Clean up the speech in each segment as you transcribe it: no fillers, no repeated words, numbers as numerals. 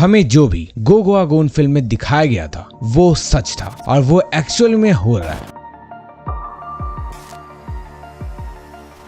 हमें जो भी गो गोआ गोन फिल्म में दिखाया गया था वो सच था और वो एक्चुअल में हो रहा है।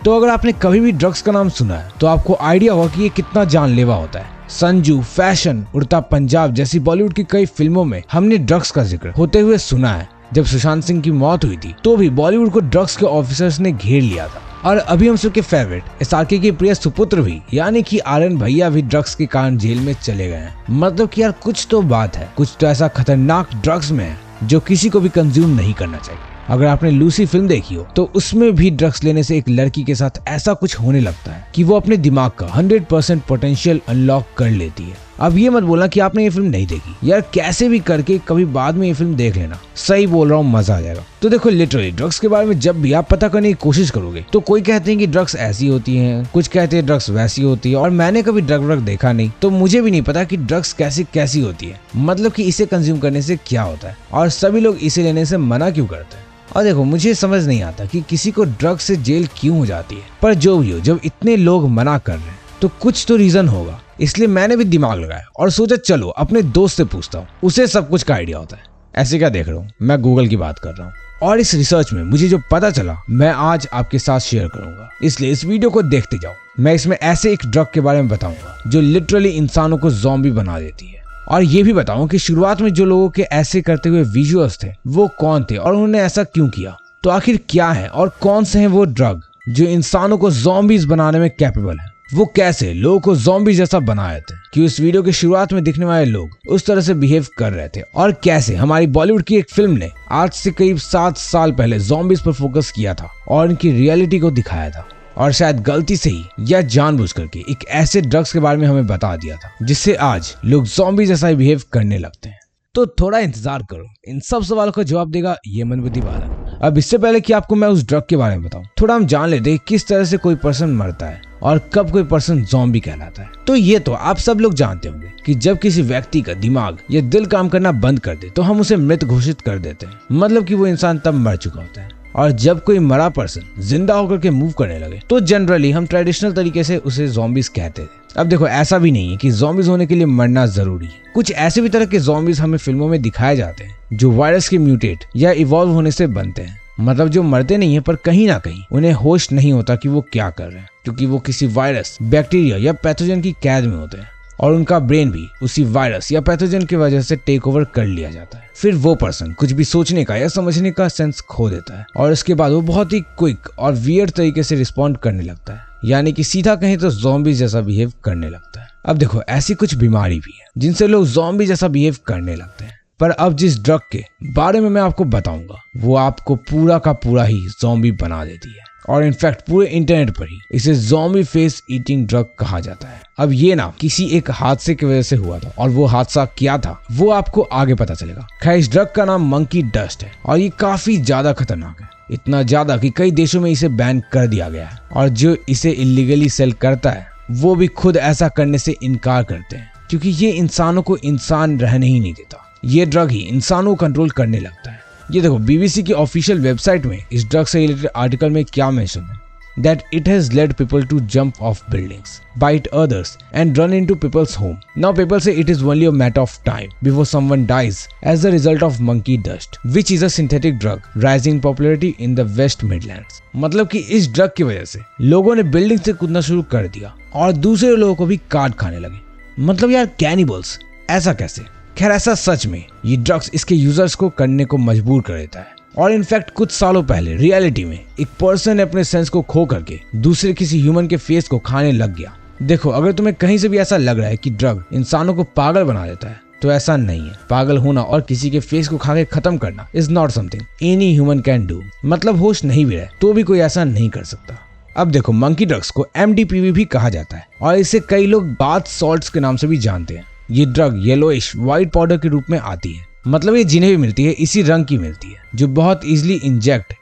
तो अगर आपने कभी भी ड्रग्स का नाम सुना है तो आपको आइडिया होगा कि ये कितना जानलेवा होता है। संजू, फैशन, उड़ता पंजाब जैसी बॉलीवुड की कई फिल्मों में हमने ड्रग्स का जिक्र होते हुए सुना है। जब सुशांत सिंह की मौत हुई थी तो भी बॉलीवुड को ड्रग्स के ऑफिसर्स ने घेर लिया था। और अभी हम सबके फेवरेट एसआरके के प्रिय सुपुत्र भी यानी कि आर्यन भैया भी ड्रग्स के कारण जेल में चले गए हैं। मतलब कि यार कुछ तो बात है, कुछ तो ऐसा खतरनाक ड्रग्स में है जो किसी को भी कंज्यूम नहीं करना चाहिए। अगर आपने लूसी फिल्म देखी हो तो उसमें भी ड्रग्स लेने से एक लड़की के साथ ऐसा कुछ होने लगता है कि वो अपने दिमाग का 100% पोटेंशियल अनलॉक कर लेती है। अब ये मत बोलना कि आपने ये फिल्म नहीं देखी यार, कैसे भी करके कभी बाद में ये फिल्म देख लेना, सही बोल रहा हूँ, मजा आ जाएगा। तो देखो लिटरली ड्रग्स के बारे में जब भी आप पता करने की कोशिश करोगे तो कोई कहते हैं कि ड्रग्स ऐसी होती हैं, कुछ कहते हैं ड्रग्स वैसी होती है, और मैंने कभी ड्रग देखा नहीं तो मुझे भी नहीं पता कि ड्रग्स कैसी होती है, मतलब कि इसे कंज्यूम करने से क्या होता है और सभी लोग इसे लेने से मना क्यों करते हैं। और देखो मुझे समझ नहीं आता कि किसी को ड्रग्स से जेल क्यों हो जाती है, पर जो भी हो, जब इतने लोग मना कर रहे हैं तो कुछ तो रीजन होगा। इसलिए मैंने भी दिमाग लगाया और सोचा चलो अपने दोस्त से पूछता हूँ, उसे सब कुछ का आइडिया होता है। ऐसे क्या देख रहा हूँ, मैं गूगल की बात कर रहा हूँ और इस रिसर्च में मुझे जो पता चला मैं आज आपके साथ शेयर करूंगा, इसलिए इस वीडियो को देखते जाओ। मैं इसमें ऐसे एक ड्रग के बारे में बताऊंगा जो लिटरली इंसानों को ज़ॉम्बी बना देती है, और ये भी बताऊं कि शुरुआत में जो लोगों के ऐसे करते हुए विजुअल्स थे वो कौन थे और उन्होंने ऐसा क्यों किया। तो आखिर क्या है और कौन से हैं वो ड्रग जो इंसानों को ज़ॉम्बीज बनाने में कैपेबल है, वो कैसे लोगों को ज़ॉम्बी जैसा बनाए थे कि इस वीडियो के शुरुआत में दिखने वाले लोग उस तरह से बिहेव कर रहे थे, और कैसे हमारी बॉलीवुड की एक फिल्म ने आज से करीब 7 साल पहले ज़ॉम्बीज पर फोकस किया था और इनकी रियलिटी को दिखाया था, और शायद गलती से ही या जानबूझ करके एक ऐसे ड्रग्स के बारे में हमें बता दिया था जिससे आज लोग ज़ॉम्बी जैसा ही बिहेव करने लगते हैं। तो थोड़ा इंतजार करो, इन सब सवालों का जवाब देगा ये मंदबुद्धि बालक। अब इससे पहले कि आपको मैं उस ड्रग के बारे में बताऊं, थोड़ा हम जान लेते हैं किस तरह से कोई पर्सन मरता है और कब कोई पर्सन ज़ॉम्बी कहलाता है। तो ये तो आप सब लोग जानते होंगे कि जब किसी व्यक्ति का दिमाग या दिल काम करना बंद कर दे तो हम उसे मृत घोषित कर देते हैं, मतलब कि वो इंसान तब मर चुका होता है। और जब कोई मरा पर्सन जिंदा होकर के मूव करने लगे तो जनरली हम ट्रेडिशनल तरीके से उसे ज़ॉम्बीज कहते थे। अब देखो ऐसा भी नहीं है कि ज़ॉम्बीज होने के लिए मरना जरूरी है। कुछ ऐसे भी तरह के ज़ॉम्बीज हमें फिल्मों में दिखाए जाते हैं जो वायरस के म्यूटेट या इवॉल्व होने से बनते हैं, मतलब जो मरते नहीं है पर कहीं ना कहीं उन्हें होश नहीं होता कि वो क्या कर रहे हैं, क्योंकि वो किसी वायरस, बैक्टीरिया या पैथोजन की कैद में होते हैं और उनका ब्रेन भी उसी वायरस या पैथोजन की वजह से टेक ओवर कर लिया जाता है। फिर वो पर्सन कुछ भी सोचने का या समझने का सेंस खो देता है और उसके बाद वो बहुत ही क्विक और वियर्ड तरीके से रिस्पॉन्ड करने लगता है, यानी कि सीधा कहीं तो ज़ॉम्बी जैसा बिहेव करने लगता है। अब देखो ऐसी कुछ बीमारी भी है जिनसे लोग ज़ॉम्बी जैसा बिहेव करने लगते हैं, पर अब जिस ड्रग के बारे में मैं आपको बताऊंगा वो आपको पूरा का पूरा ही ज़ॉम्बी बना देती है, और इनफैक्ट पूरे इंटरनेट पर ही इसे ज़ॉम्बी फेस ईटिंग ड्रग कहा जाता है। अब ये ना किसी एक हादसे की वजह से हुआ था, और वो हादसा क्या था वो आपको आगे पता चलेगा। खैर इस ड्रग का नाम मंकी डस्ट है और ये काफी ज्यादा खतरनाक है, इतना ज्यादा कि कई देशों में इसे बैन कर दिया गया है, और जो इसे इलीगली सेल करता है वो भी खुद ऐसा करने से इनकार करते हैं, क्योंकि ये इंसानों को इंसान रहने ही नहीं देता। ये ड्रग ही इंसानों को कंट्रोल करने लगता है। ये देखो बीबीसी की ऑफिशियल वेबसाइट में इस ड्रग से रिलेटेड आर्टिकल में क्या मेंशन है, that it has led people to jump off buildings, bite others and run into people's home. Now people say it is only a matter of time before someone dies as a result of monkey dust, which is a synthetic drug rising in popularity in the West Midlands. मतलब कि इस drug की वजह से लोगों ने building से कूदना शुरू कर दिया और दूसरे लोगों को भी काट खाने लगे। मतलब यार कैनिबल्स, ऐसा कैसे? खैर ऐसा सच में ये ड्रग्स इसके यूजर्स को करने को मजबूर कर देता है, और इनफैक्ट कुछ सालों पहले रियलिटी में एक पर्सन ने अपने सेंस को खो करके दूसरे किसी ह्यूमन के फेस को खाने लग गया। देखो अगर तुम्हें कहीं से भी ऐसा लग रहा है कि ड्रग इंसानों को पागल बना देता है तो ऐसा नहीं है। पागल होना और किसी के फेस को खा के खत्म करना is not something any human can do. मतलब होश नहीं भी रहे तो भी कोई ऐसा नहीं कर सकता। अब देखो मंकी ड्रग्स को MDPV भी कहा जाता है और इसे कई लोग बाथ सॉल्ट्स के नाम से भी जानते हैं। ये ड्रग येलोइश व्हाइट पाउडर के रूप में आती है, मतलब ये जिन्हें भी मिलती है इसी रंग की मिलती है, जो बहुत इजीली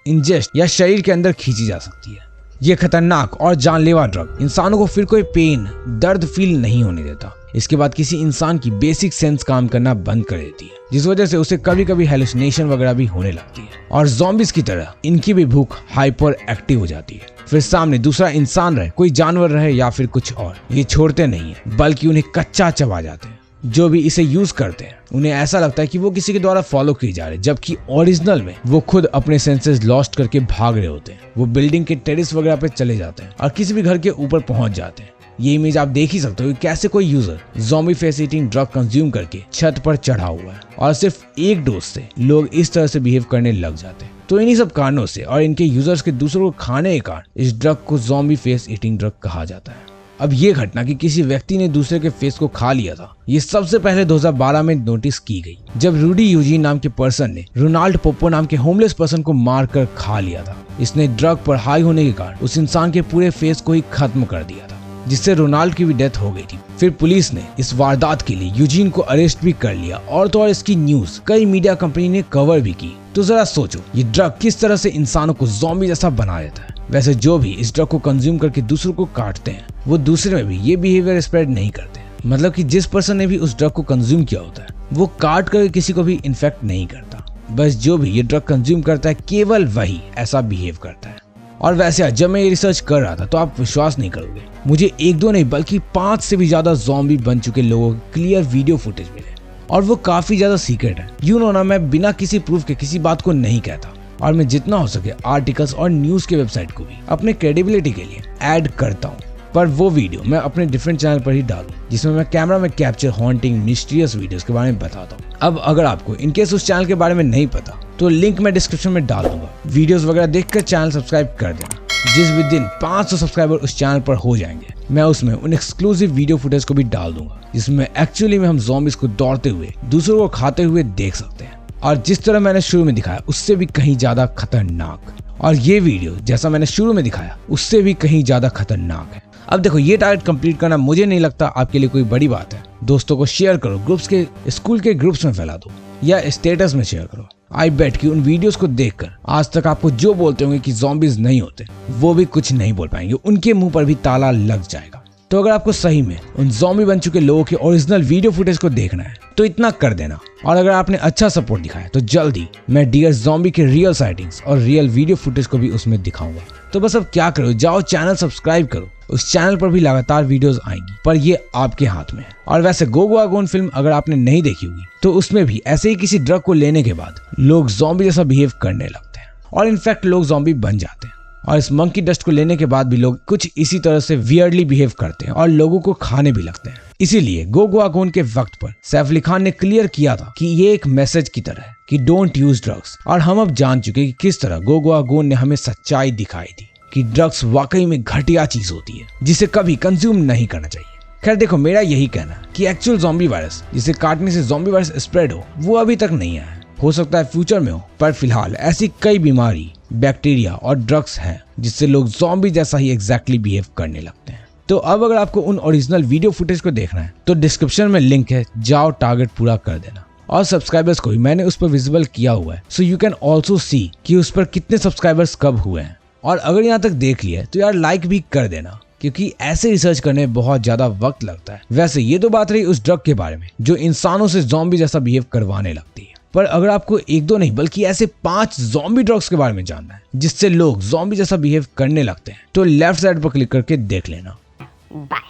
इंजेस्ट या शरीर के अंदर खींची जा सकती है। ये खतरनाक और जानलेवा ड्रग इंसानों को फिर कोई पेन, दर्द फील नहीं होने देता। इसके बाद किसी इंसान की बेसिक सेंस काम करना बंद कर देती है, जिस वजह से उसे कभी कभी हेलुसिनेशन वगैरह भी होने लगती है, और ज़ॉम्बीज की तरह इनकी भी भूख हाइपर एक्टिव हो जाती है। फिर सामने दूसरा इंसान रहे, कोई जानवर रहे या फिर कुछ और, ये छोड़ते नहीं है बल्कि उन्हें कच्चा चबा जाते हैं। जो भी इसे यूज करते हैं उन्हें ऐसा लगता है कि वो किसी के द्वारा फॉलो किए जा रहे हैं, जबकि ओरिजिनल में वो खुद अपने सेंसेस लॉस्ट करके भाग रहे होते हैं। वो बिल्डिंग के टेरेस वगैरह पे चले जाते हैं और किसी भी घर के ऊपर पहुंच जाते हैं। ये इमेज आप देख ही सकते हो कि कैसे कोई user zombie face eating drug consume करके छत पर चढ़ा हुआ है और सिर्फ एक डोज से लोग इस तरह से बिहेव करने लग जाते हैं। तो इन्हीं सब कारणों से और इनके यूजर्स के दूसरों को खाने के कारण इस ड्रग को ज़ॉम्बी फेस ईटिंग ड्रग कहा जाता है। अब ये घटना कि किसी व्यक्ति ने दूसरे के फेस को खा लिया था, ये सबसे पहले 2012 में नोटिस की गई, जब रूडी यूजीन नाम के पर्सन ने रोनाल्ड पोपो नाम के होमलेस पर्सन को मारकर खा लिया था। इसने ड्रग पर हाई होने के कारण उस इंसान के पूरे फेस को ही खत्म कर दिया था, जिससे रोनाल्ड की भी डेथ हो गई थी। फिर पुलिस ने इस वारदात के लिए यूजीन को अरेस्ट भी कर लिया और तो और इसकी न्यूज कई मीडिया कंपनी ने कवर भी की। तो जरा सोचो ये ड्रग किस तरह से इंसानों को ज़ॉम्बी जैसा बना देता है। वैसे जो भी इस ड्रग को कंज्यूम करके दूसरों को काटते हैं वो दूसरे में भी ये बिहेवियर स्प्रेड नहीं करते। मतलब कि जिस पर्सन ने भी उस ड्रग को कंज्यूम किया होता है वो काट कर किसी को भी इन्फेक्ट नहीं करता, बस जो भी ये ड्रग कंज्यूम करता है केवल वही ऐसा बिहेव करता है। और वैसे जब मैं ये रिसर्च कर रहा था तो आप विश्वास नहीं करोगे, मुझे 1-2 नहीं बल्कि 5 से भी ज्यादा ज़ॉम्बी बन चुके लोगों के क्लियर वीडियो फुटेज मिले और वो काफी ज्यादा सीक्रेट है। ना मैं बिना किसी प्रूफ के किसी बात को नहीं कहता और मैं जितना हो सके आर्टिकल्स और न्यूज के वेबसाइट को भी अपने क्रेडिबिलिटी के लिए ऐड करता हूँ, पर वो वीडियो मैं अपने डिफरेंट चैनल पर ही डालूं जिसमें मैं कैमरा में कैप्चर हॉन्टिंग मिस्टीरियस वीडियोस के बारे में बताता हूँ। अब अगर आपको इनकेस उस चैनल के बारे में नहीं पता तो लिंक मैं डिस्क्रिप्शन में डाल दूंगा। वीडियोस वगैरह देखकर चैनल सब्सक्राइब कर देना। जिस भी दिन 500 सब्सक्राइबर उस चैनल पर हो जाएंगे मैं उसमें उन एक्सक्लूसिव वीडियो फुटेज को भी डाल दूंगा जिसमें एक्चुअली में हम ज़ॉम्बीज को दौड़ते हुए दूसरों को खाते हुए देख सकते हैं, और जिस तरह मैंने शुरू में दिखाया उससे भी कहीं ज्यादा खतरनाक। और ये वीडियो जैसा मैंने शुरू में दिखाया उससे भी कहीं ज्यादा खतरनाक है। अब देखो ये टारगेट कंप्लीट करना मुझे नहीं लगता आपके लिए कोई बड़ी बात है। दोस्तों को शेयर करो, ग्रुप्स के स्कूल के ग्रुप्स में फैला दो या स्टेटस में शेयर करो। आई बेट कि उन वीडियोस को देखकर आज तक आपको जो बोलते होंगे कि ज़ॉम्बीज नहीं होते वो भी कुछ नहीं बोल पाएंगे, उनके मुंह पर भी ताला लग जाएगा। तो अगर आपको सही में उन ज़ॉम्बी बन चुके लोगों के ओरिजिनल वीडियो फुटेज को देखना है तो इतना कर देना, और अगर आपने अच्छा सपोर्ट दिखाया तो जल्दी मैं डियर ज़ॉम्बी के रियल साइटिंग्स और रियल वीडियो फुटेज को भी उसमें दिखाऊंगा। तो बस अब क्या करो, जाओ चैनल सब्सक्राइब करो, उस चैनल पर भी लगातार वीडियोस आएंगी, पर ये आपके हाथ में है। और वैसे गो गोआ गोन फिल्म अगर आपने नहीं देखी होगी तो उसमें भी ऐसे ही किसी ड्रग को लेने के बाद लोग ज़ॉम्बी जैसा बिहेव करने लगते हैं और इनफैक्ट लोग ज़ॉम्बी बन जाते हैं। और इस मंकी डस्ट को लेने के बाद भी लोग कुछ इसी तरह से वियर्डली बिहेव करते हैं और लोगों को खाने भी लगते हैं। इसीलिए गो गोआ गोन के वक्त पर सैफ अली खान ने क्लियर किया था कि ये एक मैसेज की तरह है कि डोंट यूज ड्रग्स। और हम अब जान चुके कि किस तरह गो गोआ गोन ने हमें सच्चाई दिखाई दी कि ड्रग्स वाकई में घटिया चीज होती है जिसे कभी कंज्यूम नहीं करना चाहिए। खैर देखो मेरा यही कहना है कि एक्चुअल ज़ॉम्बी वायरस जिसे काटने से ज़ॉम्बी वायरस स्प्रेड हो वो अभी तक नहीं आया हो सकता है फ्यूचर में हो, पर फिलहाल ऐसी कई बीमारी बैक्टीरिया और ड्रग्स हैं जिससे लोग ज़ॉम्बी जैसा ही एग्जैक्टली बिहेव करने लगते हैं। तो अब अगर आपको उन ओरिजिनल वीडियो फुटेज को देखना है तो डिस्क्रिप्शन में लिंक है, जाओ टारगेट पूरा कर देना। और सब्सक्राइबर्स को भी मैंने उस पर विजिबल किया हुआ है, so you can also see कि उस पर कितने सब्सक्राइबर्स कब हुए हैं। और अगर यहाँ तक देख लिया तो यार लाइक भी कर देना, क्योंकि ऐसे रिसर्च करने में बहुत ज्यादा वक्त लगता है। वैसे ये तो बात रही उस ड्रग के बारे में जो इंसानों से ज़ॉम्बी जैसा बिहेव करवाने लगती है, पर अगर आपको 1-2 नहीं बल्कि ऐसे 5 ज़ॉम्बी ड्रग्स के बारे में जानना है जिससे लोग ज़ॉम्बी जैसा बिहेव करने लगते हैं तो लेफ्ट साइड पर क्लिक करके देख लेना। बाय।